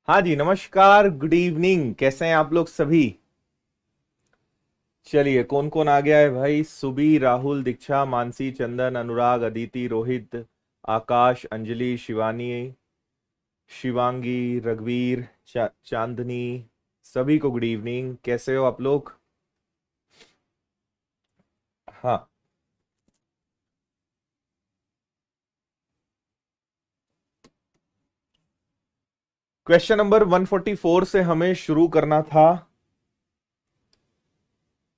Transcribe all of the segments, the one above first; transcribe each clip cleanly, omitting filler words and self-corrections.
हाँ जी, नमस्कार, good evening. कैसे हैं आप लोग सभी? चलिए, कौन कौन आ गया है भाई? सुबी, राहुल, दीक्षा, मानसी, चंदन, अनुराग, अदिति, रोहित, आकाश, अंजलि, शिवानी, शिवांगी, रघुवीर, चांदनी, सभी को गुड इवनिंग। कैसे हो आप लोग? हाँ, क्वेश्चन नंबर 144 से हमें शुरू करना था।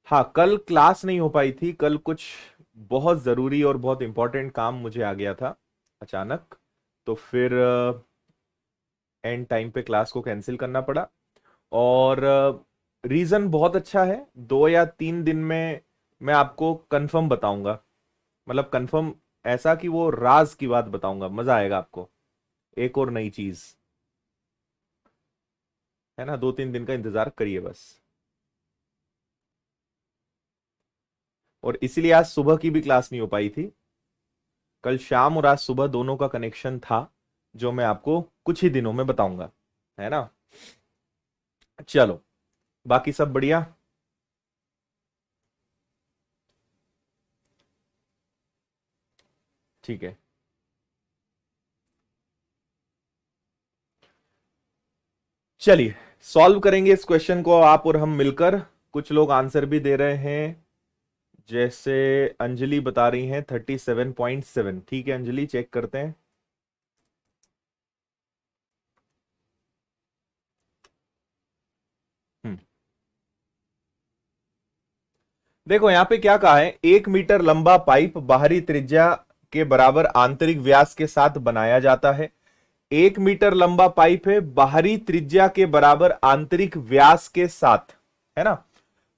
हाँ, कल क्लास नहीं हो पाई थी। कल कुछ बहुत जरूरी और बहुत इंपॉर्टेंट काम मुझे आ गया था अचानक। तो फिर एंड टाइम पे क्लास को कैंसिल करना पड़ा। और रीजन बहुत अच्छा है। 2 या 3 दिन में मैं आपको कंफर्म बताऊंगा। मतलब कंफर्म ऐसा कि वो राज की बात बताऊंगा, मजा आएगा आपको। एक और नई चीज है ना। 2-3 दिन का इंतजार करिए बस। और इसीलिए आज सुबह की भी क्लास नहीं हो पाई थी। कल शाम और आज सुबह दोनों का कनेक्शन था, जो मैं आपको कुछ ही दिनों में बताऊंगा, है ना। चलो, बाकी सब बढ़िया। ठीक है, चलिए सॉल्व करेंगे इस क्वेश्चन को आप और हम मिलकर। कुछ लोग आंसर भी दे रहे हैं, जैसे अंजलि बता रही हैं 37.7। ठीक है अंजलि, चेक करते हैं। हम्म, देखो यहां पे क्या कहा है। 1 मीटर लंबा पाइप बाहरी त्रिज्या के बराबर आंतरिक व्यास के साथ बनाया जाता है। 1 मीटर लंबा पाइप है, बाहरी त्रिज्या के बराबर आंतरिक व्यास के साथ, है ना।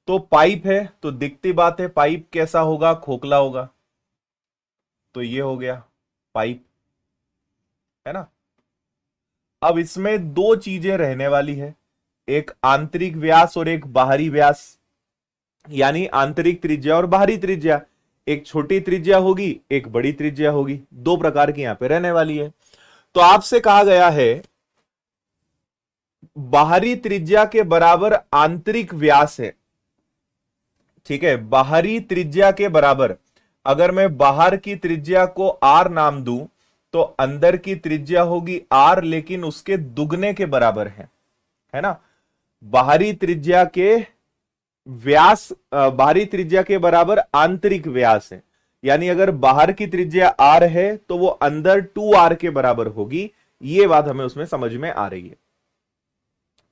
तो पाइप है तो दिखती बात है, पाइप कैसा होगा? खोखला होगा। तो ये हो गया पाइप, है ना। अब इसमें दो चीजें रहने वाली है, एक आंतरिक व्यास और एक बाहरी व्यास। यानी आंतरिक त्रिज्या और बाहरी त्रिज्या। एक छोटी त्रिज्या होगी, एक बड़ी त्रिज्या होगी। दो प्रकार की यहां पे रहने वाली है। तो आपसे कहा गया है बाहरी त्रिज्या के बराबर आंतरिक व्यास है। ठीक है, बाहरी त्रिज्या के बराबर। अगर मैं बाहर की त्रिज्या को आर नाम दूं, तो अंदर की त्रिज्या होगी आर, लेकिन उसके दुगने के बराबर है ना। बाहरी त्रिज्या के व्यास, बाहरी त्रिज्या के बराबर आंतरिक व्यास है। यानी अगर बाहर की त्रिज्या आर है तो वो अंदर 2r के बराबर होगी। ये बात हमें उसमें समझ में आ रही है।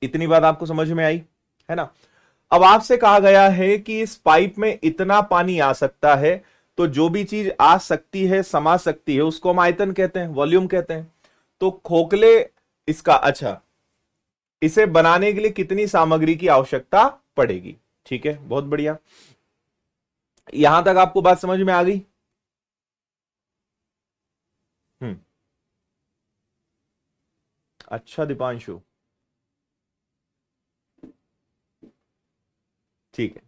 इतनी बात आपको समझ में आई, है ना। अब आपसे कहा गया है कि इस पाइप में इतना पानी आ सकता है। तो जो भी चीज आ सकती है, समा सकती है, उसको हम आयतन कहते हैं, वॉल्यूम कहते हैं। तो खोखले इसका, अच्छा, इसे बनाने के लिए कितनी सामग्री की आवश्यकता पड़ेगी? ठीक है, बहुत बढ़िया। यहां तक आपको बात समझ में आ गई? हम्म, अच्छा दीपांशु, ठीक है।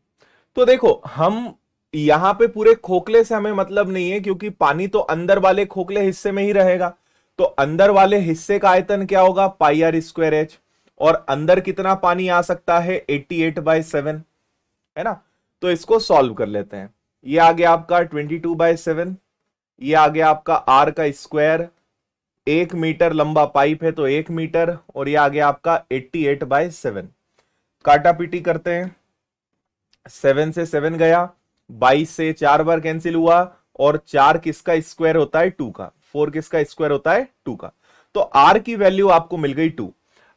तो देखो, हम यहां पे पूरे खोखले से हमें मतलब नहीं है, क्योंकि पानी तो अंदर वाले खोखले हिस्से में ही रहेगा। तो अंदर वाले हिस्से का आयतन क्या होगा? πr²h। और अंदर कितना पानी आ सकता है? 88/7, है ना। तो इसको सॉल्व कर लेते हैं। ये आ गया आपका 22/7। ये आ गया आपका आर का स्क्वायर। 1 मीटर लंबा पाइप है तो 1 मीटर, और ये आ गया आपका 88/7। काटा पीटी करते हैं। 7 से 7 गया, 22 से 4 बार कैंसिल हुआ। और 4 किसका स्क्वायर होता है? 2 का। 4 किसका स्क्वायर होता है? 2 का। तो आर की वैल्यू आपको मिल गई 2।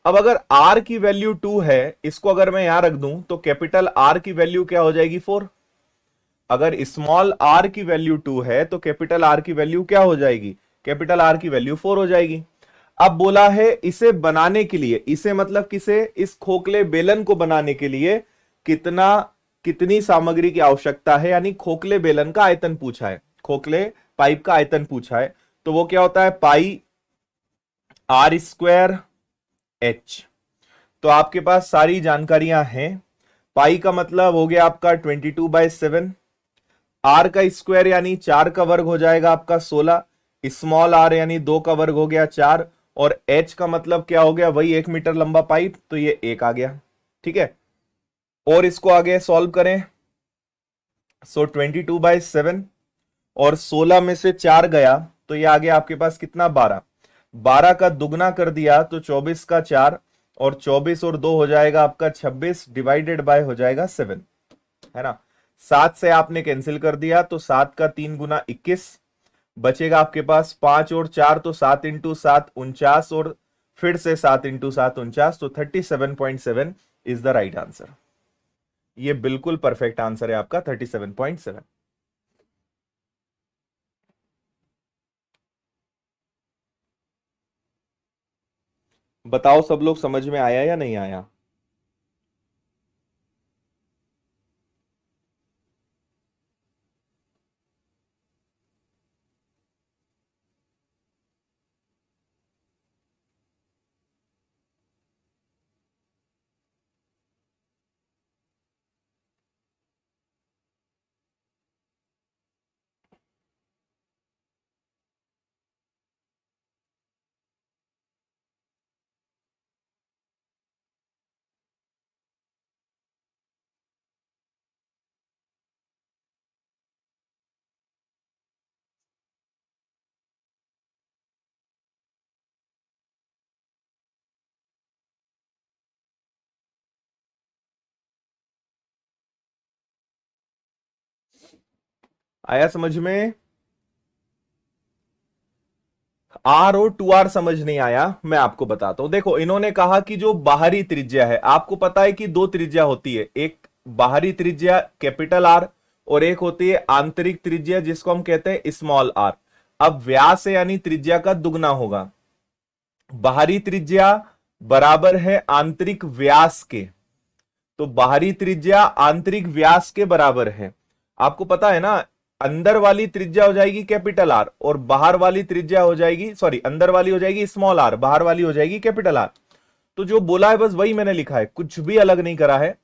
अब अगर आर की वैल्यू 2 है, इसको अगर मैं यहां रख दूं, तो कैपिटल आर की वैल्यू क्या हो जाएगी? 4। अगर स्मॉल आर की वैल्यू 2 है, तो कैपिटल आर की वैल्यू क्या हो जाएगी? कैपिटल आर की वैल्यू 4 हो जाएगी। अब बोला है इसे बनाने के लिए, इसे मतलब किसे? इस खोखले बेलन को बनाने के लिए कितना, कितनी सामग्री की आवश्यकता है। यानी खोखले बेलन का आयतन पूछा है, खोखले पाइप का आयतन पूछा है। तो वो क्या होता है? πr²h। तो आपके पास सारी जानकारियां हैं। पाई का मतलब हो गया आपका 22/7। आर का स्क्वायर यानी 4 का वर्ग हो जाएगा आपका 16। स्मॉल आर यानी 2 का वर्ग हो गया 4, और एच का मतलब क्या हो गया, वही 1 मीटर लंबा पाइप, तो ये 1 आ गया। ठीक है, और इसको आगे सॉल्व करें। सो 22/7, और 16 में से 4 गया तो ये आ गया आपके पास कितना, 12। 12 का दुगना कर दिया तो 24 का 4, और 24 और 2 हो जाएगा आपका 26, डिवाइडेड बाय हो जाएगा 7, है ना। 7 से आपने कैंसिल कर दिया तो 7 का 3 गुना 21, बचेगा आपके पास 5 और 4, तो 7 इंटू 7 49, और फिर से 7 इंटू 7 49, तो 37.7 इज द राइट आंसर। ये बिल्कुल परफेक्ट आंसर है आपका 37.7। बताओ सब लोग, समझ में आया या नहीं आया? आया समझ में? आर और 2R समझ नहीं आया, मैं आपको बताता हूं। देखो, इन्होंने कहा कि जो बाहरी त्रिज्या है, आपको पता है कि दो त्रिज्या होती है, एक बाहरी त्रिज्या कैपिटल आर, और एक होती है आंतरिक त्रिज्या जिसको हम कहते हैं स्मॉल आर। अब व्यास है यानी त्रिज्या का दुगना होगा। बाहरी त्रिज्या बराबर है आंतरिक व्यास के, तो बाहरी त्रिज्या आंतरिक व्यास के बराबर है। आपको पता है ना, अंदर वाली त्रिज्या हो जाएगी कैपिटल आर, और बाहर वाली त्रिज्या हो जाएगी, सॉरी, अंदर वाली हो जाएगी स्मॉल आर, बाहर वाली हो जाएगी कैपिटल आर। तो जो बोला है बस वही मैंने लिखा है, कुछ भी अलग नहीं करा है।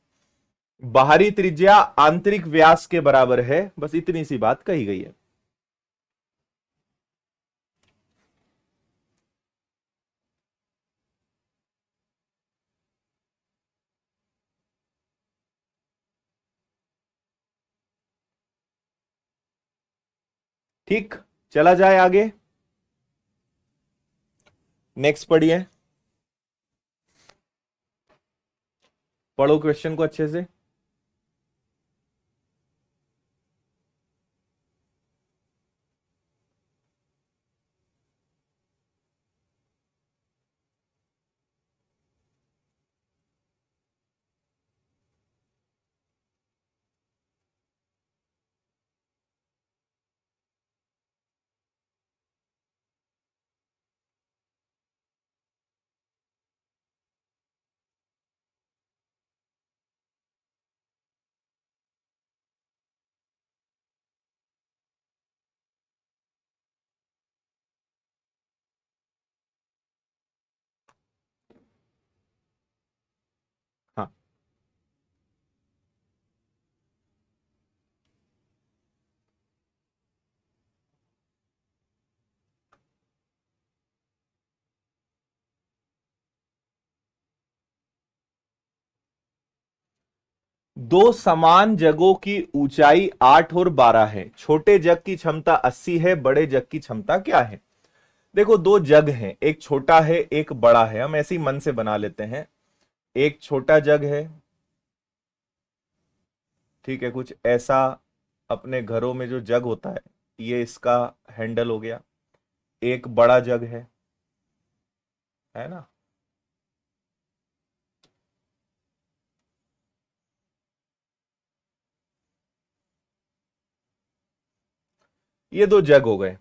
बाहरी त्रिज्या आंतरिक व्यास के बराबर है, बस इतनी सी बात कही गई है। ठीक, चला जाए आगे। नेक्स्ट पढ़िए, पढ़ो क्वेश्चन को अच्छे से। हाँ, दो समान जगों की ऊंचाई 8 और 12 है, छोटे जग की क्षमता 80 है, बड़े जग की क्षमता क्या है? देखो, दो जग हैं, एक छोटा है एक बड़ा है, हम ऐसे ही मन से बना लेते हैं। एक छोटा जग है, ठीक है, कुछ ऐसा। अपने घरों में जो जग होता है, ये इसका हैंडल हो गया। एक बड़ा जग है ना। ये दो जग हो गए।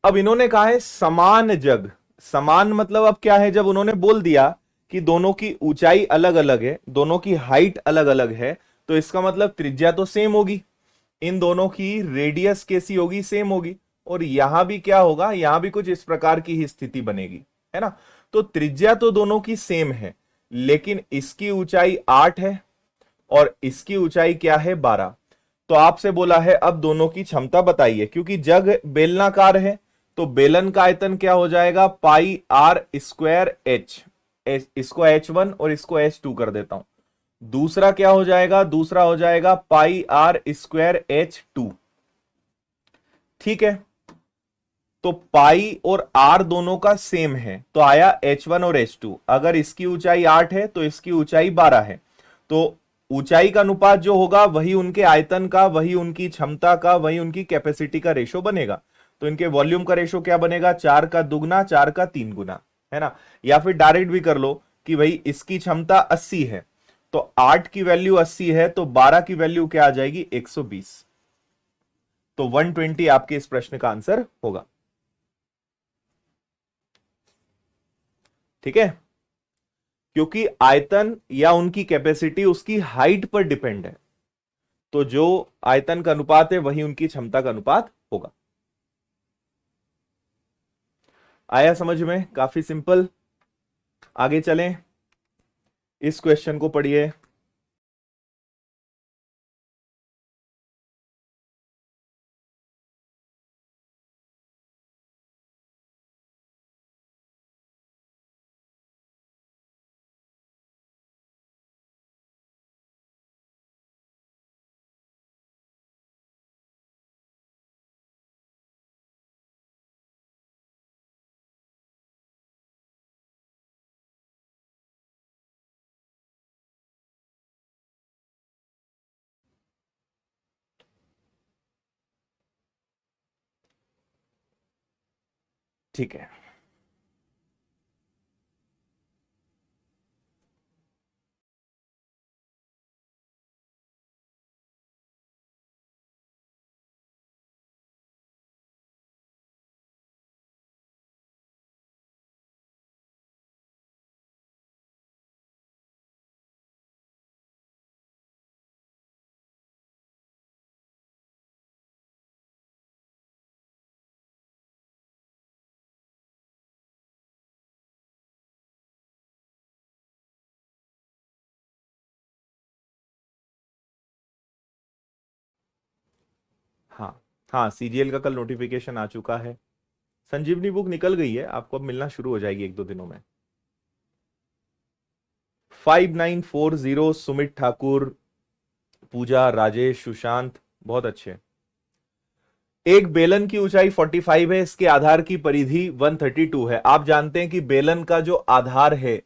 अब इन्होंने कहा है समान जग। समान मतलब अब क्या है, जब उन्होंने बोल दिया कि दोनों की ऊंचाई अलग अलग है, दोनों की हाइट अलग अलग है, तो इसका मतलब त्रिज्या तो सेम होगी। इन दोनों की रेडियस कैसी होगी, सेम होगी। और यहां भी क्या होगा, यहां भी कुछ इस प्रकार की ही स्थिति बनेगी, है ना। तो त्रिज्या तो दोनों की सेम है, लेकिन इसकी ऊंचाई 8 है और इसकी ऊंचाई क्या है, 12। तो आपसे बोला है अब दोनों की क्षमता बताइए, क्योंकि जग बेलनाकार है तो बेलन का आयतन क्या हो जाएगा, पाई आर स्क्वायर एच। इसको H1 और इसको H2 कर देता हूं। दूसरा क्या हो जाएगा, दूसरा हो जाएगा पाई आर स्क्वायर H2। ठीक है, तो पाई और आर दोनों का सेम है, तो आया H1 और H2। अगर इसकी ऊंचाई 8 है तो इसकी ऊंचाई 12 है, तो ऊंचाई का अनुपात जो होगा वही उनके आयतन का, वही उनकी क्षमता का, वही उनकी कैपेसिटी का रेशो बनेगा। तो इनके वॉल्यूम का रेशो क्या बनेगा, 4 का दुगना 4 का 3 गुना, है ना। या फिर डायरेक्ट भी कर लो कि भाई इसकी क्षमता 80 है, तो 8 की वैल्यू 80 है, तो 12 की वैल्यू क्या आ जाएगी, 120। तो 120 आपके इस प्रश्न का आंसर होगा। ठीक है, क्योंकि आयतन या उनकी कैपेसिटी उसकी हाइट पर डिपेंड है, तो जो आयतन का अनुपात है वही उनकी क्षमता का अनुपात होगा। आया समझ में, काफी सिंपल। आगे चलें, इस क्वेश्चन को पढ़िए। ठीक है, हाँ हाँ, सीजीएल का कल नोटिफिकेशन आ चुका है। संजीवनी बुक निकल गई है, आपको अब मिलना शुरू हो जाएगी 1-2 दिनों में। 5940 सुमित ठाकुर, पूजा, राजेश, सुशांत, बहुत अच्छे। एक बेलन की ऊंचाई 45 है, इसके आधार की परिधि 132 है। आप जानते हैं कि बेलन का जो आधार है,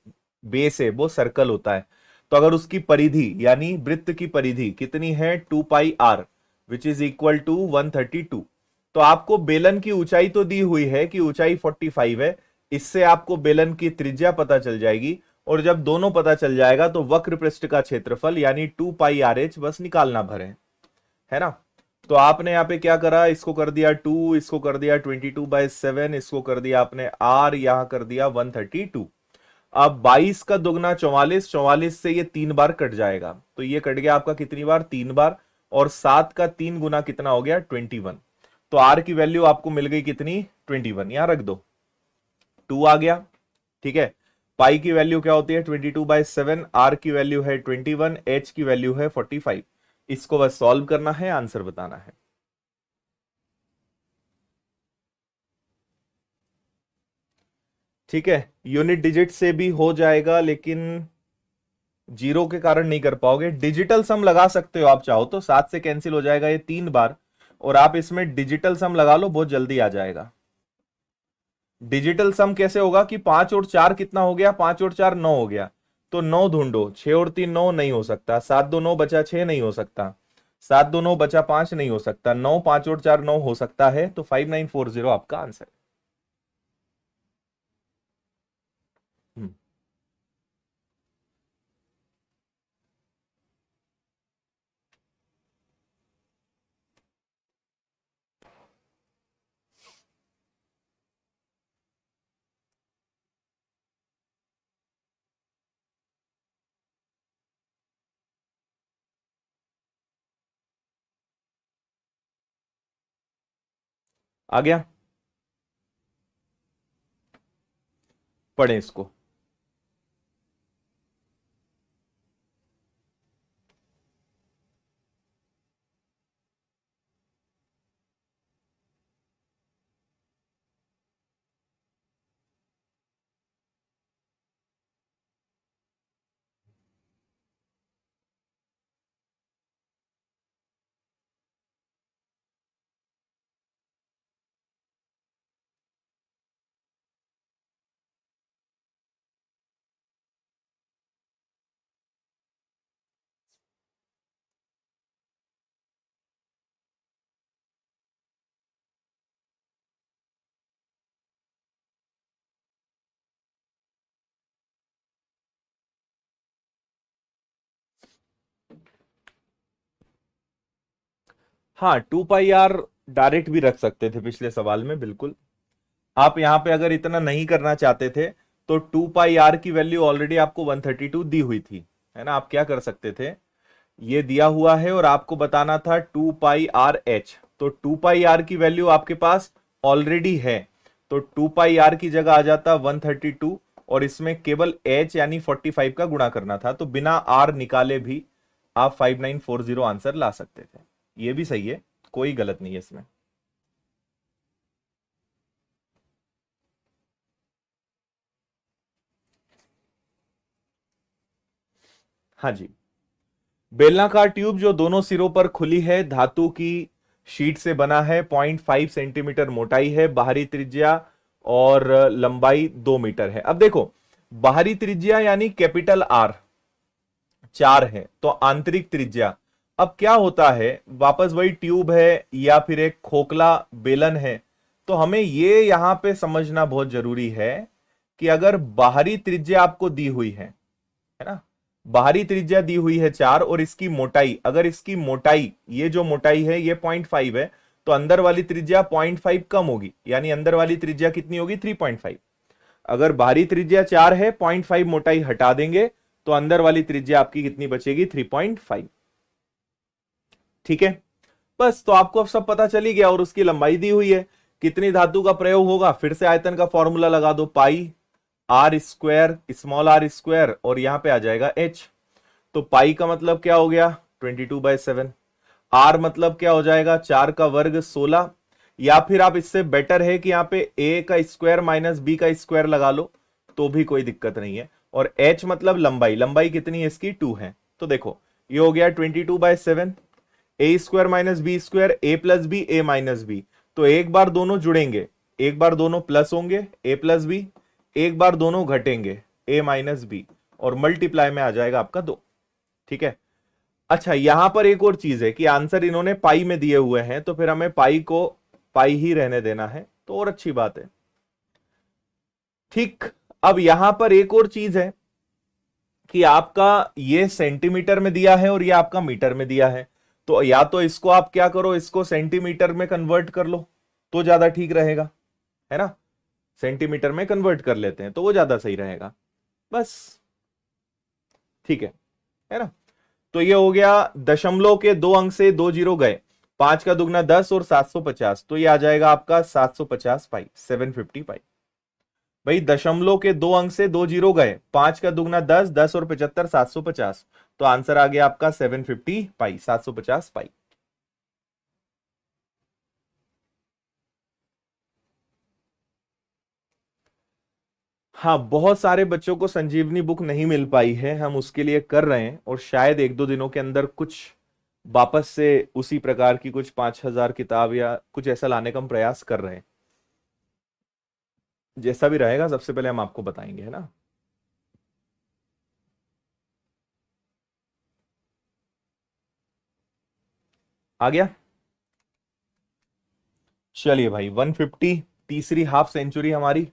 बेस है, वो सर्कल होता है। तो अगर उसकी परिधि यानी वृत्त की परिधि कितनी है, 2 pi R, which is equal to 132। तो आपको बेलन की ऊंचाई तो दी हुई है कि ऊंचाई 45 है, इससे आपको बेलन की त्रिज्या पता चल जाएगी। और जब दोनों पता चल जाएगा तो वक्र पृष्ठ का क्षेत्रफल यानी 2 पाई आर एच बस निकालना भर है ना। तो आपने यहां पे क्या करा, इसको कर दिया 2, इसको कर दिया 22/7, इसको कर दिया आपने आर, यहां कर दिया 132। अब 22 का दुगना 44, 44 से ये 3 बार कट जाएगा, तो ये कट गया आपका कितनी बार, 3 बार। और 7 का 3 गुना कितना हो गया, 21। तो आर की वैल्यू आपको मिल गई कितनी, 21, यहां रख दो, 2 आ गया। ठीक है, पाई की वैल्यू क्या होती है, 22/7, आर की वैल्यू है 21, एच की वैल्यू है 45। इसको बस सॉल्व करना है, आंसर बताना है। ठीक है, यूनिट डिजिट से भी हो जाएगा, लेकिन जीरो के कारण नहीं कर पाओगे। डिजिटल सम लगा सकते हो आप चाहो तो, 7 से कैंसिल हो जाएगा ये 3 बार, और आप इसमें डिजिटल सम लगा लो, बहुत जल्दी आ जाएगा। डिजिटल सम कैसे होगा कि 5 और 4 कितना हो गया, 5 और 4 9 हो गया। तो 9 ढूंढो, 6 और 3 9 नहीं हो सकता, 7 2 9 बचा 6 नहीं हो सकता, 7 2 9 बचा 5 नहीं हो सकता, 9 5 और 4 9 हो सकता है। तो 5940 आपका आंसर। हम्म, आ गया, पढ़ें इसको। हाँ, 2 पाई आर डायरेक्ट भी रख सकते थे पिछले सवाल में, बिल्कुल। आप यहां पे अगर इतना नहीं करना चाहते थे तो 2 पाई आर की वैल्यू ऑलरेडी आपको 132 दी हुई थी, है ना। आप क्या कर सकते थे, ये दिया हुआ है और आपको बताना था 2 पाई आर एच, तो 2 पाई आर की वैल्यू आपके पास ऑलरेडी है, तो 2 पाई आर की जगह आ जाता 132 और इसमें केवल एच यानी 45 का गुणा करना था, तो बिना आर निकाले भी आप 5940 आंसर ला सकते थे। ये भी सही है, कोई गलत नहीं है इसमें। हाँ जी, बेलनाकार ट्यूब जो दोनों सिरों पर खुली है, धातु की शीट से बना है, 0.5 सेंटीमीटर मोटाई है, बाहरी त्रिज्या और लंबाई 2 मीटर है। अब देखो, बाहरी त्रिज्या यानी कैपिटल आर 4 है, तो आंतरिक त्रिज्या, अब क्या होता है, वापस वही ट्यूब है या फिर एक खोखला बेलन है, तो हमें ये यहां पे समझना बहुत जरूरी है कि अगर बाहरी त्रिज्या आपको दी हुई है ना, बाहरी त्रिज्या दी हुई है 4 और इसकी मोटाई, अगर इसकी मोटाई, ये जो मोटाई है ये 0.5 है, तो अंदर वाली त्रिज्या 0.5 कम होगी, यानी अंदर वाली त्रिज्या कितनी होगी, 3.5। अगर बाहरी त्रिज्या 4 है, 0.5 मोटाई हटा देंगे तो अंदर वाली त्रिज्या आपकी कितनी बचेगी, 3.5। ठीक है, बस तो आपको अब सब पता चली गया और उसकी लंबाई दी हुई है। कितनी धातु का प्रयोग होगा, फिर से आयतन का फॉर्मूला लगा दो, pi R square, small R square, और यहां पे आ जाएगा एच। तो पाई का मतलब क्या हो गया, 22/7। आर मतलब क्या हो जाएगा, 4 का वर्ग 16, या फिर आप इससे बेटर है कि यहां पे ए का स्क्वायर माइनस बी का स्क्वायर लगा लो, तो भी कोई दिक्कत नहीं है। और एच मतलब लंबाई, लंबाई कितनी है इसकी, 2 है। तो देखो ये हो गया 22/7, ए स्क्वायर माइनस बी स्क्वायर, ए प्लस बी ए माइनस बी, तो एक बार दोनों जुड़ेंगे, एक बार दोनों प्लस होंगे ए प्लस बी, एक बार दोनों घटेंगे ए माइनस बी, और मल्टीप्लाई में आ जाएगा आपका 2। ठीक है, अच्छा यहां पर एक और चीज है कि आंसर इन्होंने पाई में दिए हुए हैं, तो फिर हमें पाई को पाई ही रहने देना है, तो और अच्छी बात है। ठीक, अब यहां पर एक और चीज है कि आपका ये सेंटीमीटर में दिया है और ये आपका मीटर में दिया है, तो या तो इसको आप क्या करो, इसको सेंटीमीटर में कन्वर्ट कर लो तो ज्यादा ठीक रहेगा, है ना। सेंटीमीटर में कन्वर्ट कर लेते हैं तो वो ज्यादा सही रहेगा, बस। ठीक है ना। तो ये हो गया, दशमलव के 2 अंक से 2 जीरो गए, 5 का दुगना 10 और 750, तो ये आ जाएगा आपका 750 पाई, 750 पाई। भाई दशमलव के 2 अंक से 2 जीरो गए, 5 का दुगना 10, 10 और 75, 750, तो आंसर आ गया आपका 750 पाई, 750 पाई। हाँ, बहुत सारे बच्चों को संजीवनी बुक नहीं मिल पाई है, हम उसके लिए कर रहे हैं और शायद 1-2 दिनों के अंदर कुछ वापस से उसी प्रकार की कुछ 5,000 किताब या कुछ ऐसा लाने का हम प्रयास कर रहे हैं। जैसा भी रहेगा सबसे पहले हम आपको बताएंगे, है ना। आ गया, चलिए भाई 150, तीसरी हाफ सेंचुरी हमारी।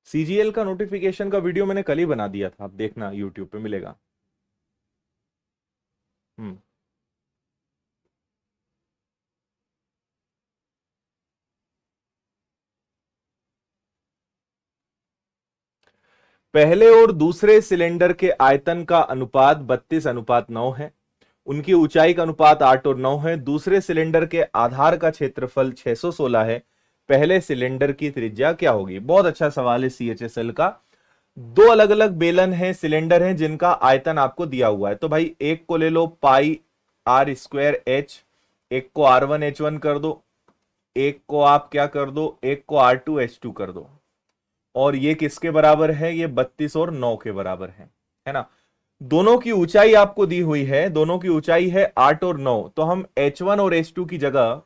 सीजीएल का नोटिफिकेशन का वीडियो मैंने कल ही बना दिया था, आप देखना यूट्यूब पे मिलेगा। हम्म। पहले और दूसरे सिलेंडर के आयतन का अनुपात 32:9 है। उनकी ऊंचाई का अनुपात 8 और 9 है। दूसरे सिलेंडर के आधार का क्षेत्रफल 616 है। पहले सिलेंडर की त्रिज्या क्या होगी? बहुत अच्छा सवाल है CHSL का। दो अलग अलग बेलन हैं, सिलेंडर हैं, जिनका आयतन आपको दिया हुआ है। तो भाई एक को ले लो पाई आर स्क्वायर एच, एक को R1H1 कर दो, एक को आप क्या कर दो, एक को R2H2 कर दो। और ये किसके बराबर है? ये 32 और 9 के बराबर है ना। दोनों की ऊंचाई आपको दी हुई है, दोनों की ऊंचाई है 8 और 9। तो हम H1 और H2 की जगह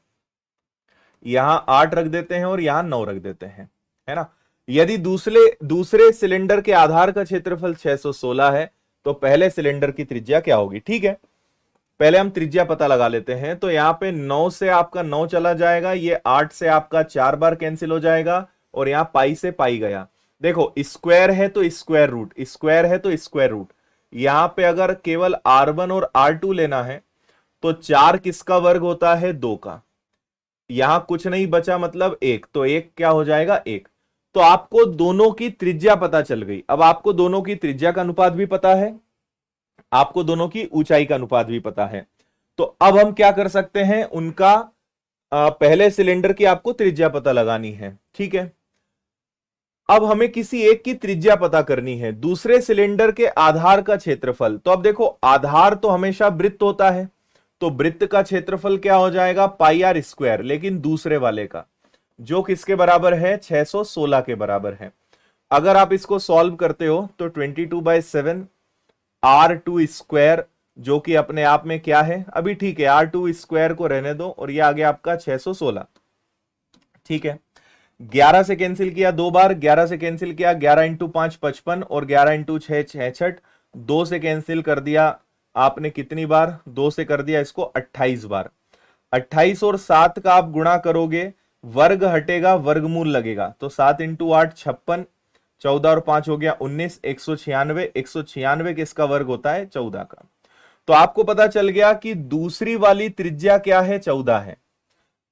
यहां 8 रख देते हैं और यहां 9 रख देते हैं, है ना। यदि दूसरे सिलेंडर के आधार का क्षेत्रफल 616 है तो पहले सिलेंडर की त्रिज्या क्या होगी? ठीक है, पहले हम त्रिज्या पता लगा लेते हैं। तो यहां पे 9 से आपका 9 चला जाएगा, ये 8 से आपका 4 बार कैंसिल हो जाएगा, और यहां पाई से पाई गया। देखो स्क्वायर है तो स्क्वायर रूट, स्क्वायर है तो स्क्वायर रूट। यहां पे अगर केवल R1 और R2 लेना है तो 4 किसका वर्ग होता है? 2 का। यहां कुछ नहीं बचा, मतलब 1, तो 1 क्या हो जाएगा? 1। तो आपको दोनों की त्रिज्या पता चल गई। अब आपको दोनों की त्रिज्या का अनुपात भी पता है, आपको दोनों की ऊंचाई का अनुपात भी पता है। तो अब हम क्या कर सकते हैं? उनका पहले सिलेंडर की आपको त्रिज्या पता लगानी है, ठीक है। अब हमें किसी एक की त्रिज्या पता करनी है, दूसरे सिलेंडर के आधार का क्षेत्रफल। तो अब देखो, आधार तो हमेशा वृत्त होता है, तो वृत्त का क्षेत्रफल क्या हो जाएगा? पाई आर स्क्वायर, लेकिन दूसरे वाले का, जो किसके बराबर है? 616 के बराबर है। अगर आप इसको सॉल्व करते हो तो 22/7 R2 स्क्वायर, जो कि अपने आप में क्या है अभी? ठीक है, R2 स्क्वायर को रहने दो, और ये आ गया आपका 616, ठीक है। 11 से कैंसिल किया 2 बार, 11 से कैंसिल किया, 11 इंटू 5 55, और 11 इंटू 6 66। 2 से कैंसिल कर दिया आपने कितनी बार? 2 से कर दिया इसको 28 बार। 28 और 7 का आप गुणा करोगे, वर्ग हटेगा, वर्गमूल लगेगा, तो 7 इंटू 8 56, 14 और 5 हो गया 19, 196। 196 किसका वर्ग होता है? 14 का। तो आपको पता चल गया कि दूसरी वाली त्रिज्या क्या है? 14 है।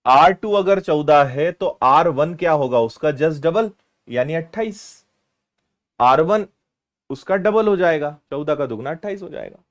R2 अगर 14 है तो R1 क्या होगा? उसका जस्ट डबल, यानी 28। R1 उसका डबल हो जाएगा, 14 का दुगना 28 हो जाएगा।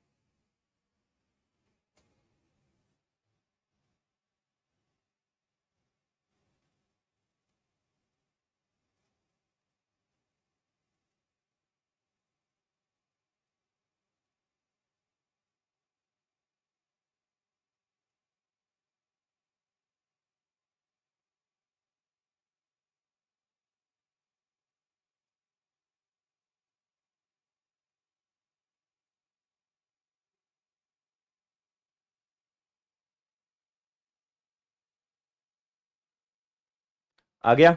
आ गया?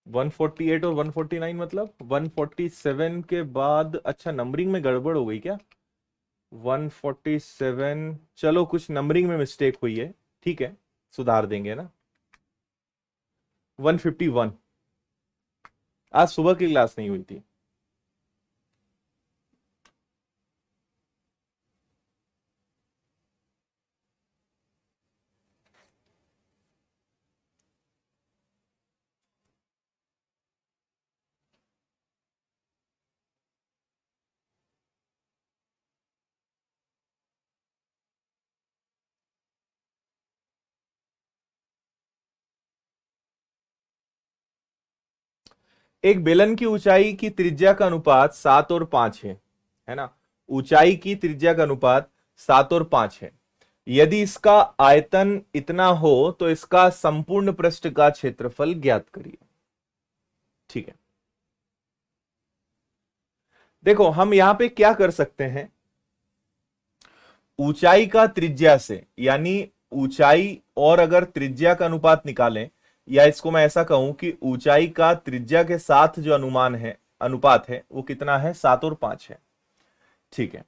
148 और 149, मतलब 147 के बाद, अच्छा नंबरिंग में गड़बड़ हो गई क्या? 147, चलो कुछ नंबरिंग में मिस्टेक हुई है, ठीक है, सुधार देंगे ना। 151, आज सुबह की क्लास नहीं हुई थी। एक बेलन की ऊंचाई की त्रिज्या का अनुपात 7 और 5 है ना। ऊंचाई की त्रिज्या का अनुपात 7 और 5 है। यदि इसका आयतन इतना हो तो इसका संपूर्ण पृष्ठ का क्षेत्रफल ज्ञात करिए, ठीक है। देखो हम यहां पे क्या कर सकते हैं, ऊंचाई का त्रिज्या से, यानी ऊंचाई और अगर त्रिज्या का अनुपात निकालें, या इसको मैं ऐसा कहूं कि ऊंचाई का त्रिज्या के साथ जो अनुपात है वो कितना है? 7 और 5 है, ठीक है।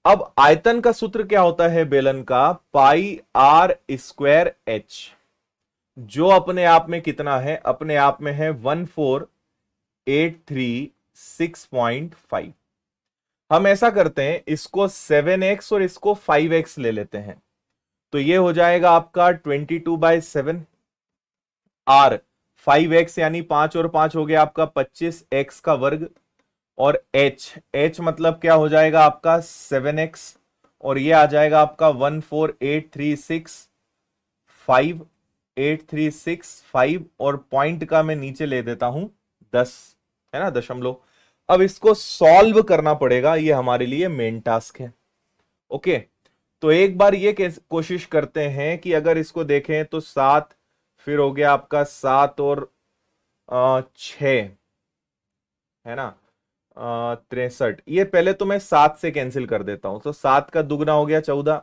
अब आयतन का सूत्र क्या होता है बेलन का? पाई आर स्क्वायर एच, जो अपने आप में कितना है? अपने आप में है 1483 6.5। हम ऐसा करते हैं, इसको 7x और इसको 5x ले लेते हैं, तो ये हो जाएगा आपका 22/7। आर 5x यानी 5 और 5 हो गया आपका 25x का वर्ग। और h मतलब क्या हो जाएगा आपका 7x, और ये आ जाएगा आपका 14836 और पॉइंट का मैं नीचे ले देता हूं 10, है ना, दशमलव। अब इसको सॉल्व करना पड़ेगा, ये हमारे लिए मेन टास्क है। ओके, तो एक बार ये कोशिश करते हैं कि अगर इसको देखें तो 7, फिर हो गया आपका 7 और 6, है ना, 63। ये पहले तो मैं 7 से कैंसिल कर देता हूं, तो 7 का दुगना हो गया 14,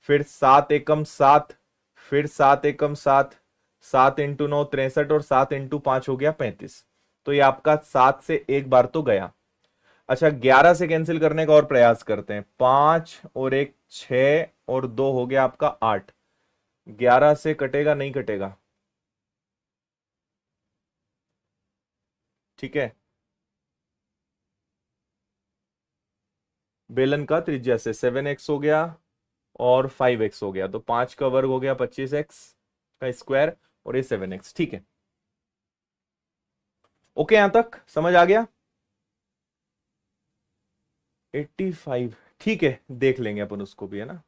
फिर 7 एकम 7, फिर 7 एकम 7, 7 × 9 63, और 7 × 5 हो गया 35। तो ये आपका 7 से एक बार तो गया। अच्छा, 11 से कैंसिल करने का और प्रयास करते हैं, 5 और 1 6 और 2 हो गया आपका 8। 11 से कटेगा, नहीं कटेगा, ठीक है। बेलन का त्रिज्या से 7x हो गया और 5x हो गया, तो 5 का वर्ग हो गया 25x का स्क्वायर, और ये 7x, ठीक है। ओके, यहां तक समझ आ गया। 85, ठीक है, देख लेंगे अपन उसको भी, है ना।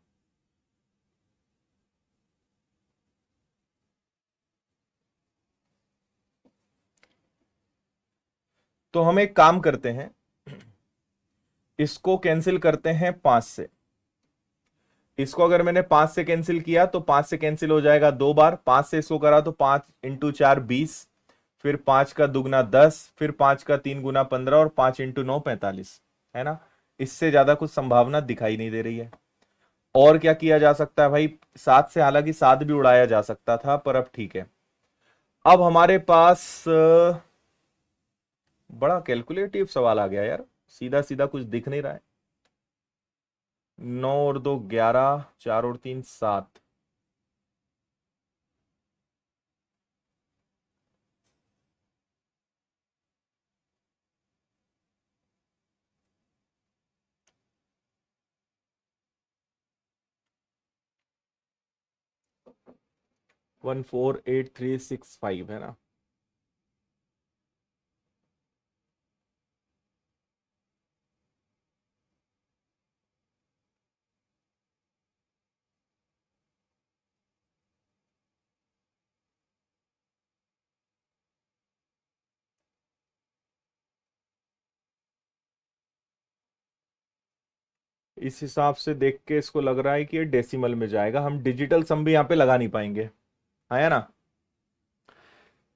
तो हम एक काम करते हैं, इसको कैंसिल करते हैं 5 से। इसको अगर मैंने 5 से कैंसिल किया तो 5 से कैंसिल हो जाएगा 2 बार, 5 से इसको करा तो 5 × 4 20, फिर 5 का दुगना 10, फिर 5 का 3 गुना 15, और 5 × 9 45, है ना। इससे ज्यादा कुछ संभावना दिखाई नहीं दे रही है। और क्या किया जा सकता है भाई, 7 से हालांकि 7 भी उड़ाया जा सकता था, पर अब ठीक है। अब हमारे पास बड़ा कैलकुलेटिव सवाल आ गया यार, सीधा सीधा कुछ दिख नहीं रहा है। 9 और 2 11, 4 और 3 7, 148365, है ना। इस हिसाब से देख के इसको लग रहा है कि ये डेसिमल में जाएगा, हम डिजिटल सम भी यहां पे लगा नहीं पाएंगे, है ना।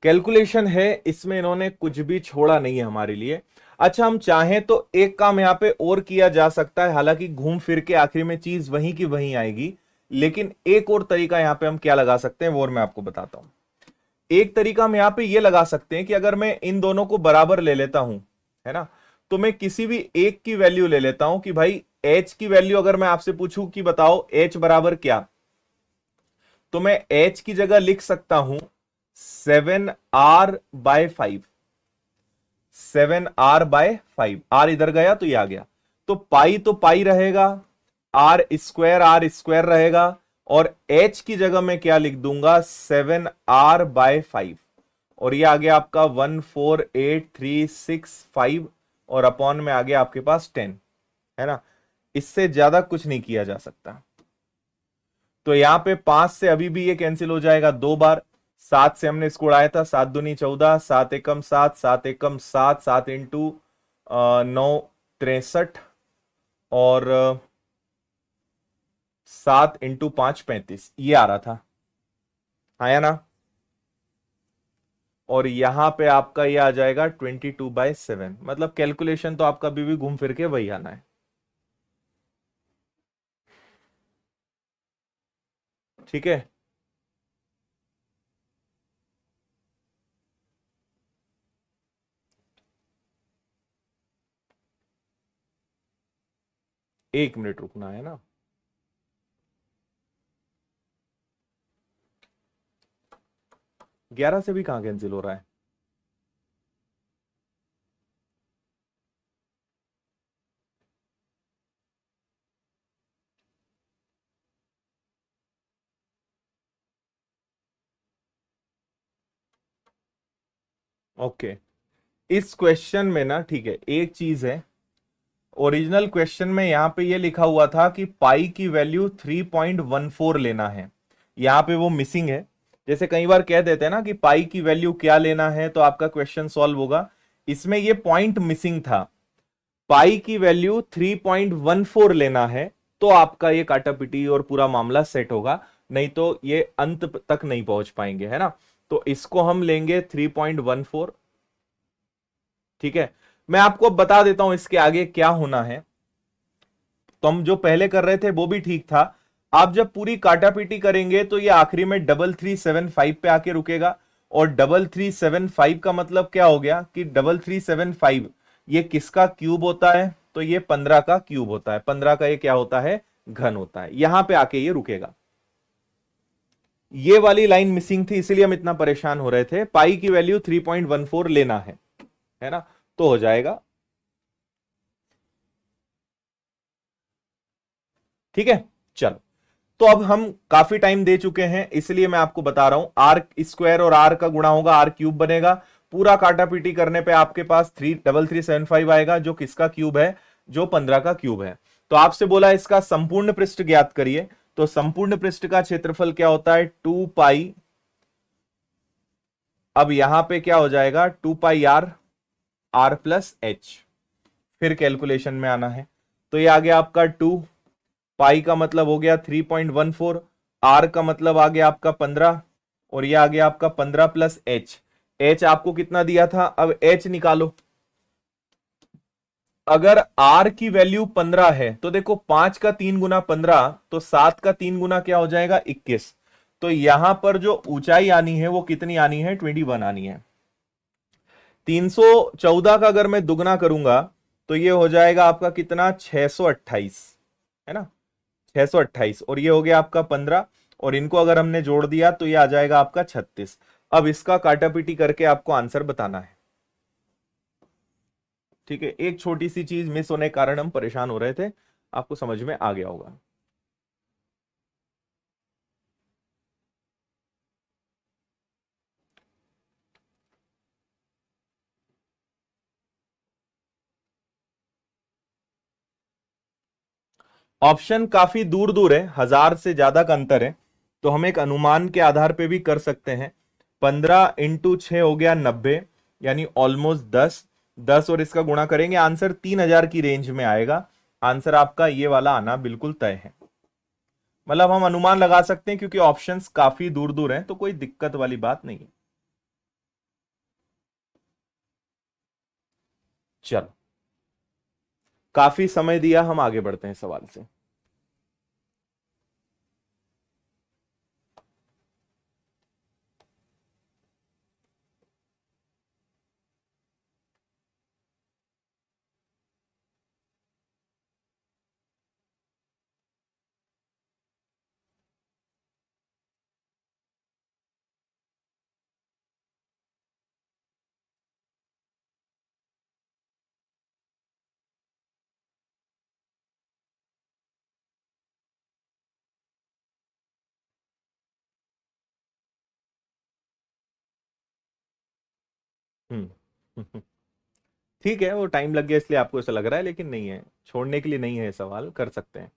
कैलकुलेशन है, इसमें इन्होंने कुछ भी छोड़ा नहीं है हमारे लिए। अच्छा, हम चाहें तो एक काम यहां पे और किया जा सकता है, हालांकि घूम फिर के आखिर में चीज वहीं की वहीं आएगी, लेकिन एक और तरीका यहां पे हम क्या लगा सकते हैं वो और मैं आपको बताता हूं। एक तरीका हम यहां पे ये लगा सकते हैं कि अगर मैं इन दोनों को बराबर ले लेता हूं, है ना, तो मैं किसी भी एक की वैल्यू ले लेता हूं कि भाई h की वैल्यू अगर मैं आपसे पूछूं कि बताओ h बराबर क्या, तो मैं h की जगह लिख सकता हूं 7r/5। 7r/5, आर इधर गया तो ये आ गया, तो पाई रहेगा, आर स्क्वायर रहेगा, और h की जगह मैं क्या लिख दूंगा 7r/5, और ये आ गया आपका 148,365, और अपॉन में आ गया आपके पास 10, है ना। इससे ज्यादा कुछ नहीं किया जा सकता। तो यहां पे 5 से अभी भी ये कैंसिल हो जाएगा 2 बार, 7 से हमने इसको उड़ाया था, 7 दूनी 14, 7 एकम 7, 7 एकम 7, 7 × 9 63, और 7 × 5 35, ये आ रहा था, आया ना। और यहां पे आपका ये आ जाएगा 22/7, मतलब कैलकुलेशन तो आपका अभी भी घूम फिर के वही आना है। ठीक है, एक मिनट रुकना है ना। 11 से भी कहां कैंसिल हो रहा है, ओके, इस क्वेश्चन में ना, ठीक है, एक चीज है, ओरिजिनल क्वेश्चन में यहां पे ये लिखा हुआ था कि पाई की वैल्यू 3.14 लेना है, यहां पे वो मिसिंग है। जैसे कई बार कह देते हैं ना कि पाई की वैल्यू क्या लेना है तो आपका क्वेश्चन सॉल्व होगा, इसमें ये पॉइंट मिसिंग था। पाई की वैल्यू 3.14 लेना है तो आपका ये काटापिटी और पूरा मामला सेट होगा, नहीं तो ये अंत तक नहीं पहुंच पाएंगे, है ना। तो इसको हम लेंगे 3.14। ठीक है, मैं आपको बता देता हूं इसके आगे क्या होना है। तो हम जो पहले कर रहे थे वो भी ठीक था, आप जब पूरी काटापीटी करेंगे तो ये आखिरी में 3375 पे आके रुकेगा। और 3375 का मतलब क्या हो गया कि 3375 ये किसका क्यूब होता है, तो ये 15 का क्यूब होता है, 15 का ये क्या होता है, घन होता है, यहां पे आके ये रुकेगा। ये वाली लाइन मिसिंग थी, इसलिए हम इतना परेशान हो रहे थे। पाई की वैल्यू 3.14 लेना है ना, तो हो जाएगा। ठीक है, चलो, तो अब हम काफी टाइम दे चुके हैं, इसलिए मैं आपको बता रहा हूं, आर स्क्वायर और आर का गुणा होगा, आर क्यूब बनेगा। पूरा काटापीटी करने पे आपके पास 33375 आएगा, जो किसका क्यूब है, जो 15 का क्यूब है। तो आपसे बोला इसका संपूर्ण पृष्ठ ज्ञात करिए, तो संपूर्ण पृष्ठ का क्षेत्रफल क्या होता है, 2 पाई। अब यहां पे क्या हो जाएगा, 2 pi are, are plus H. फिर कैलकुलेशन में आना है, तो ये आ गया आपका 2 पाई का मतलब हो गया 3.14, आर का मतलब आ गया आपका 15, और ये आ गया आपका 15 प्लस एच। एच आपको कितना दिया था, अब एच निकालो। अगर आर की वैल्यू 15 है तो देखो 5 का 3 गुना 15, तो 7 का 3 गुना क्या हो जाएगा, 21। तो यहां पर जो ऊंचाई आनी है वो कितनी आनी है, 21 आनी है। 314 का अगर मैं दुगना करूंगा तो ये हो जाएगा आपका कितना, 628, है ना, 628, और ये हो गया आपका 15, और इनको अगर हमने जोड़ दिया तो ये आ जाएगा आपका 36। अब इसका काटापीटी करके आपको आंसर बताना है। ठीक है, एक छोटी सी चीज मिस होने के कारण हम परेशान हो रहे थे, आपको समझ में आ गया होगा। ऑप्शन काफी दूर दूर है, 1000 से ज्यादा का अंतर है, तो हम एक अनुमान के आधार पे भी कर सकते हैं। 15 इंटू 6 हो गया 90, यानी ऑलमोस्ट 10। 10 और इसका गुणा करेंगे, आंसर 3000 की रेंज में आएगा। आंसर आपका ये वाला आना बिल्कुल तय है, मतलब हम अनुमान लगा सकते हैं क्योंकि ऑप्शंस काफी दूर दूर हैं, तो कोई दिक्कत वाली बात नहीं है। चलो, काफी समय दिया, हम आगे बढ़ते हैं सवाल से। हम्म ठीक है, वो टाइम लग गया इसलिए आपको ऐसा लग रहा है, लेकिन नहीं है, छोड़ने के लिए नहीं है, सवाल कर सकते हैं।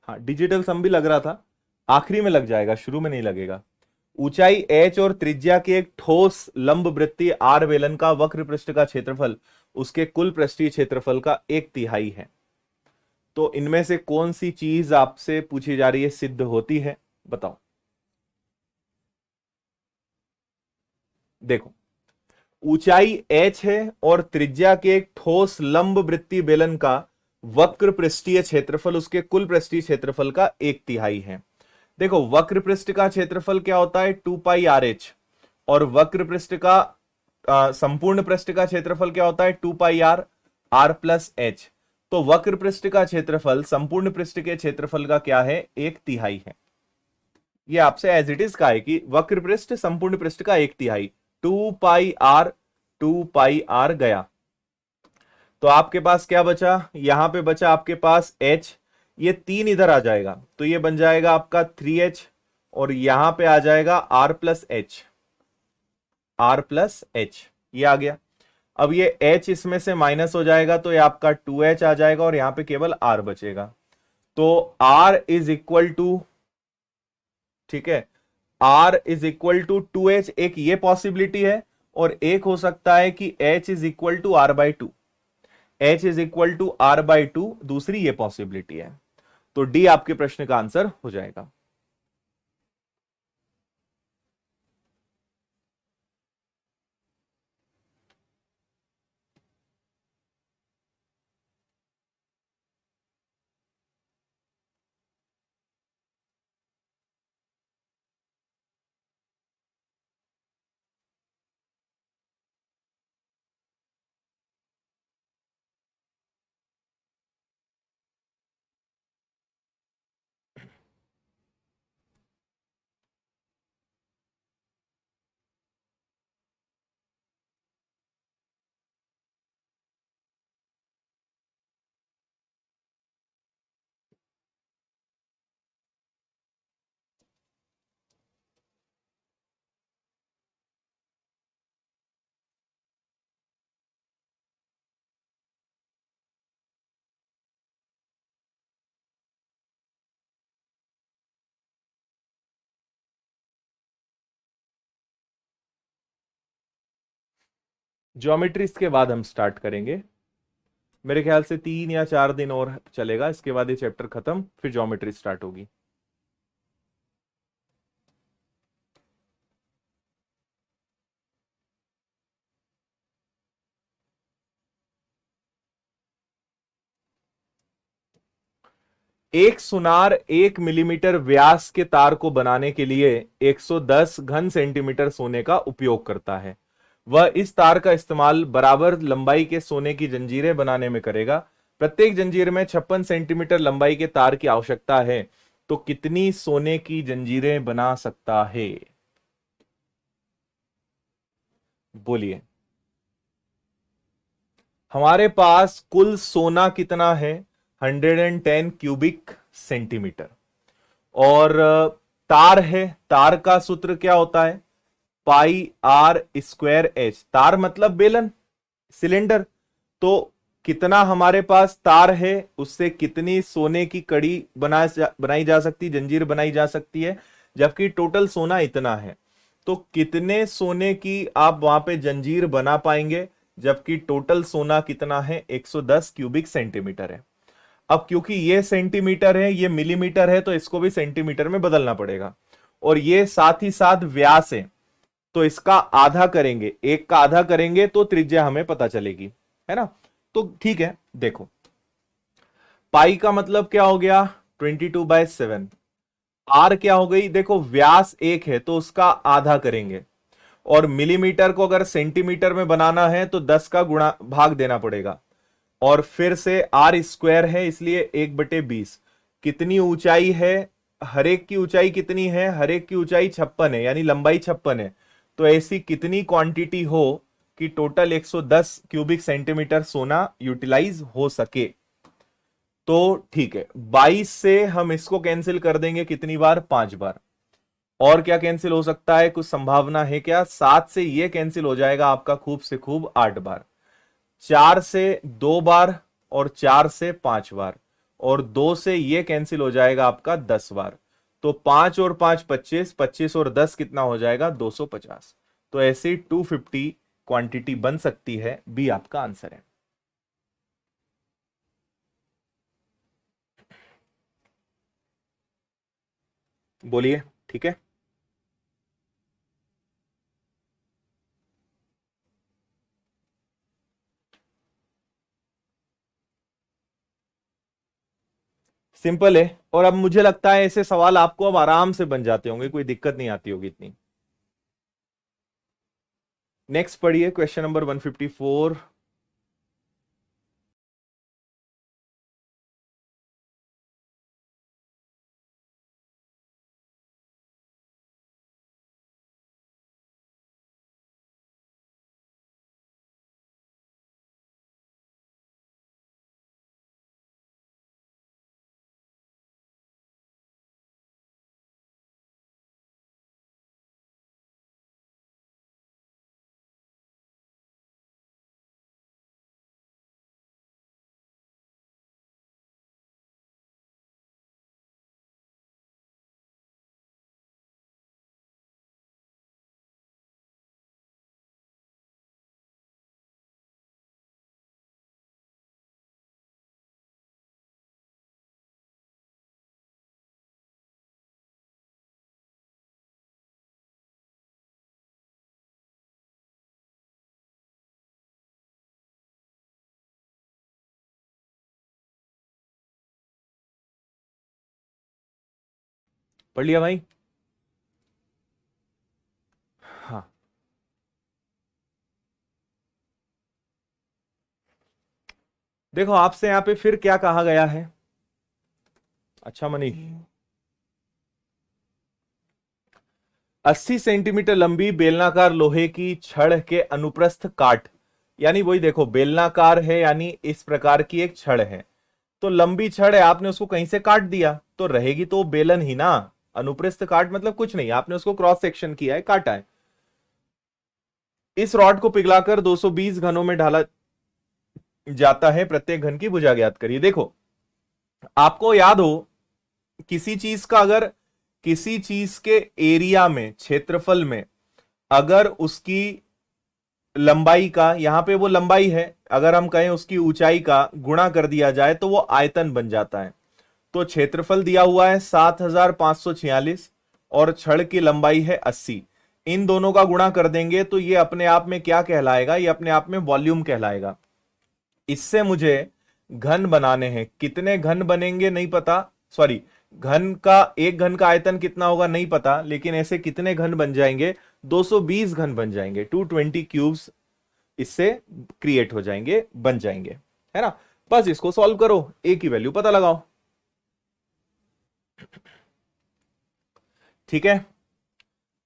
हाँ, डिजिटल सम भी लग रहा था, आखिरी में लग जाएगा, शुरू में नहीं लगेगा। ऊंचाई h और त्रिज्या के एक ठोस लंब वृत्तीय आर बेलन का वक्र पृष्ठ का क्षेत्रफल उसके कुल पृष्ठीय क्षेत्रफल का 1/3 है। तो इनमें से कौन सी चीज आपसे पूछी जा रही है, सिद्ध होती है, बताओ। देखो, ऊंचाई h है और त्रिज्या के एक ठोस लंब वृत्तीय बेलन का वक्र पृष्ठीय क्षेत्रफल उसके कुल पृष्ठीय क्षेत्रफल का 1/3 है। देखो, वक्र पृष्ठ का क्षेत्रफल क्या होता है, 2 पाई आर एच, और वक्र पृष्ठ का संपूर्ण पृष्ठ का क्षेत्रफल क्या होता है, 2 pi are, are plus H. तो वक्र पृष्ठ का क्षेत्रफल संपूर्ण पृष्ठ के क्षेत्रफल का क्या है, 1/3 है। ये आपसे एज इट इज का है कि वक्र पृष्ठ संपूर्ण पृष्ठ का 1/3, 2 पाई आर, 2 पाई आर गया। तो आपके पास क्या बचा, यहां पे बचा आपके पास h, ये 3 इधर आ जाएगा तो ये बन जाएगा आपका 3h, और यहां पे आ जाएगा R plus H, R plus H, ये आ गया। अब ये एच इसमें से माइनस हो जाएगा तो ये आपका 2H आ जाएगा और यहां पे केवल आर बचेगा। तो आर इज इक्वल टू, ठीक है, are is equal to 2H, एक ये पॉसिबिलिटी है, और एक हो सकता है कि H is equal to R by two, H is equal to R by two, दूसरी ये पॉसिबिलिटी है। तो डी आपके प्रश्न का आंसर हो जाएगा। ज्योमेट्री इसके बाद हम स्टार्ट करेंगे, मेरे ख्याल से 3 या 4 दिन और चलेगा, इसके बाद ये चैप्टर खत्म, फिर ज्योमेट्री स्टार्ट होगी। एक सुनार 1 मिलीमीटर व्यास के तार को बनाने के लिए 110 घन सेंटीमीटर सोने का उपयोग करता है। वह इस तार का इस्तेमाल बराबर लंबाई के सोने की जंजीरें बनाने में करेगा। प्रत्येक जंजीर में 56 सेंटीमीटर लंबाई के तार की आवश्यकता है, तो कितनी सोने की जंजीरें बना सकता है? बोलिए। हमारे पास कुल सोना कितना है? 110 क्यूबिक सेंटीमीटर। और तार है, तार का सूत्र क्या होता है? पाई आर स्क्वायर एच, तार मतलब बेलन, सिलेंडर। तो कितना हमारे पास तार है, उससे कितनी सोने की कड़ी बनाई जा सकती, जंजीर बनाई जा सकती है, जबकि टोटल सोना इतना है। तो कितने सोने की आप वहां पे जंजीर बना पाएंगे, जबकि टोटल सोना कितना है? 110 क्यूबिक सेंटीमीटर है। अब क्योंकि ये सेंटीमीटर है, ये मिलीमीटर है, तो इसको भी सेंटीमीटर में बदलना पड़ेगा, और ये साथ ही साथ व्यास है, तो इसका आधा करेंगे, एक का आधा करेंगे तो त्रिज्या हमें पता चलेगी, है ना? तो ठीक है, देखो, पाई का मतलब क्या हो गया? 22/7। आर क्या हो गई? देखो, व्यास एक है तो उसका आधा करेंगे, और मिलीमीटर को अगर सेंटीमीटर में बनाना है तो 10 का गुणा भाग देना पड़ेगा, और फिर से आर स्क्वायर है इसलिए 1/20। कितनी ऊंचाई है? हरेक की ऊंचाई कितनी है? हरेक की ऊंचाई 56 है, यानी लंबाई 56 है। तो ऐसी कितनी क्वांटिटी हो कि टोटल 110 क्यूबिक सेंटीमीटर सोना यूटिलाइज हो सके? तो ठीक है, 22 से हम इसको कैंसिल कर देंगे कितनी बार? 5 बार। और क्या कैंसिल हो सकता है? कुछ संभावना है क्या? 7 से ये कैंसिल हो जाएगा आपका खूब से खूब 8 बार, 4 से 2 बार, और 4 से 5 बार, और 2 से ये कैंसिल हो जाएगा आपका 10 बार। तो 5 और 5 25, 25 और 10 कितना हो जाएगा? 250। तो ऐसी 250 क्वांटिटी बन सकती है, बी आपका आंसर है। बोलिए। ठीक है, सिंपल है, और अब मुझे लगता है ऐसे सवाल आपको अब आराम से बन जाते होंगे, कोई दिक्कत नहीं आती होगी इतनी। नेक्स्ट पढ़िए, क्वेश्चन नंबर 154। पढ़ लिया भाई? हाँ, देखो आपसे यहां पे फिर क्या कहा गया है। अच्छा मनीष, 80 सेंटीमीटर लंबी बेलनाकार लोहे की छड़ के अनुप्रस्थ काट, यानी वही देखो बेलनाकार है यानी इस प्रकार की एक छड़ है, तो लंबी छड़ है, आपने उसको कहीं से काट दिया तो रहेगी तो बेलन ही ना। अनुप्रस्थ काट मतलब कुछ नहीं, आपने उसको क्रॉस सेक्शन किया है, काटा है। इस रॉड को पिघलाकर 220 घनों में ढाला जाता है, प्रत्येक घन की भुजा ज्ञात करिए। देखो आपको याद हो किसी चीज का, अगर किसी चीज के एरिया में, क्षेत्रफल में, अगर उसकी लंबाई का, यहां पे वो लंबाई है, अगर हम कहें उसकी ऊंचाई का गुणा कर दिया जाए तो वो आयतन बन जाता है। तो क्षेत्रफल दिया हुआ है 7546 और छड़ की लंबाई है 80, इन दोनों का गुणा कर देंगे तो ये अपने आप में क्या कहलाएगा, ये अपने आप में वॉल्यूम कहलाएगा। इससे मुझे घन बनाने हैं, कितने घन बनेंगे नहीं पता, सॉरी घन का, एक घन का आयतन कितना होगा नहीं पता, लेकिन ऐसे कितने घन बन जाएंगे, 220 घन बन जाएंगे, 220 क्यूब्स इससे क्रिएट हो जाएंगे, बन जाएंगे, है ना। बस इसको सॉल्व करो, ए की वैल्यू पता लगाओ। ठीक है,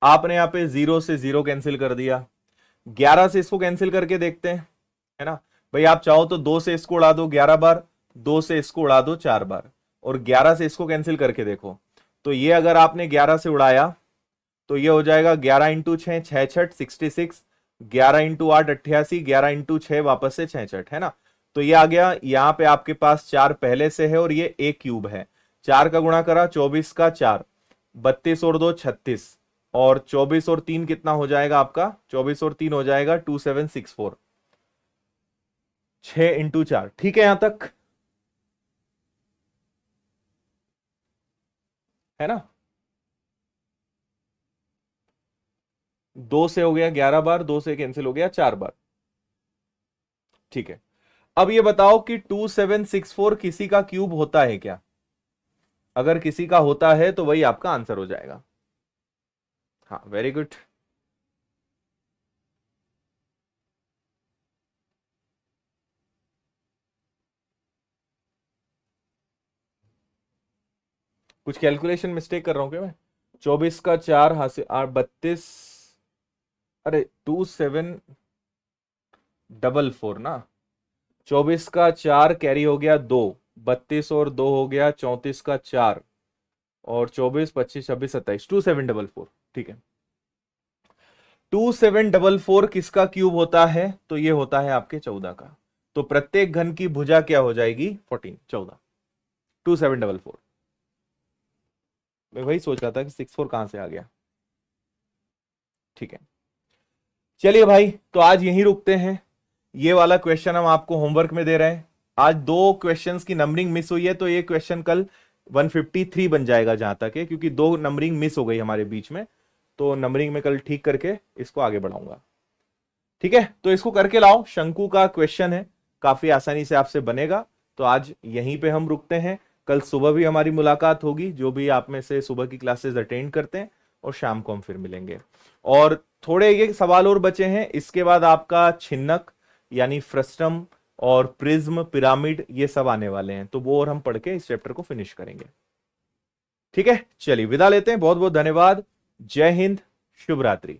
आपने यहां पे 0 से 0 कैंसिल कर दिया, 11 से इसको कैंसिल करके देखते हैं, है ना। भाई आप चाहो तो 2 से इसको उड़ा दो 11 बार, 2 से इसको उड़ा दो 4 बार, और 11 से इसको कैंसिल करके देखो। तो ये अगर आपने 11 से उड़ाया तो ये हो जाएगा 11 इंटू 6, 6 छठ 66, 11 इंटू 8 88, 11 इंटू 6 वापस से 6 छठ, है ना। तो ये आ गया, यहां पे आपके पास 4 पहले से है और ये एक क्यूब है, 4 का गुणा करा 24 का 4, 32 और 2 36, और 24 और 3 कितना हो जाएगा आपका, 24 और 3 हो जाएगा 2764, 6 इंटू 4। ठीक है यहां तक, है ना। 2 से हो गया 11 बार, 2 से कैंसिल हो गया 4 बार। ठीक है, अब ये बताओ कि 2764 किसी का क्यूब होता है क्या? अगर किसी का होता है तो वही आपका आंसर हो जाएगा। हाँ वेरी गुड। कुछ कैलकुलेशन मिस्टेक कर रहा हूं क्या मैं? 24 का 4 हासिल 32, अरे 2744 ना, 24 का 4 कैरी हो गया 2, 32 और 2 हो गया 34 का 4, और 24 25 26 27, 2744। ठीक है, 2744 किसका क्यूब होता है, तो ये होता है आपके 14 का। तो प्रत्येक घन की भुजा क्या हो जाएगी, 14, 14, 2744। मैं वही सोच रहा था कि 64 कहां से आ गया। ठीक है, चलिए भाई, तो आज यहीं रुकते हैं। ये वाला क्वेश्चन हम आपको होमवर्क में दे रहे हैं। आज 2 क्वेश्चंस की नंबरिंग मिस हुई है, तो ये क्वेश्चन कल 153 बन जाएगा जहां तक है, क्योंकि 2 नंबरिंग मिस हो गई हमारे बीच में, तो नंबरिंग में कल ठीक करके इसको आगे बढ़ाऊंगा। ठीक है, तो इसको करके लाओ, शंकु का क्वेश्चन है, काफी आसानी से आपसे बनेगा। तो आज यहीं पे हम रुकते हैं, कल सुबह भी हमारी मुलाकात होगी, जो भी आप में से सुबह की क्लासेस अटेंड करते हैं, और शाम को हम फिर मिलेंगे। और थोड़े ये सवाल और बचे हैं, इसके बाद आपका छिन्नक यानी फ्रस्टम और प्रिज्म पिरामिड ये सब आने वाले हैं, तो वो और हम पढ़ के इस चैप्टर को फिनिश करेंगे। ठीक है, चलिए विदा लेते हैं, बहुत बहुत धन्यवाद, जय हिंद, शुभ रात्रि।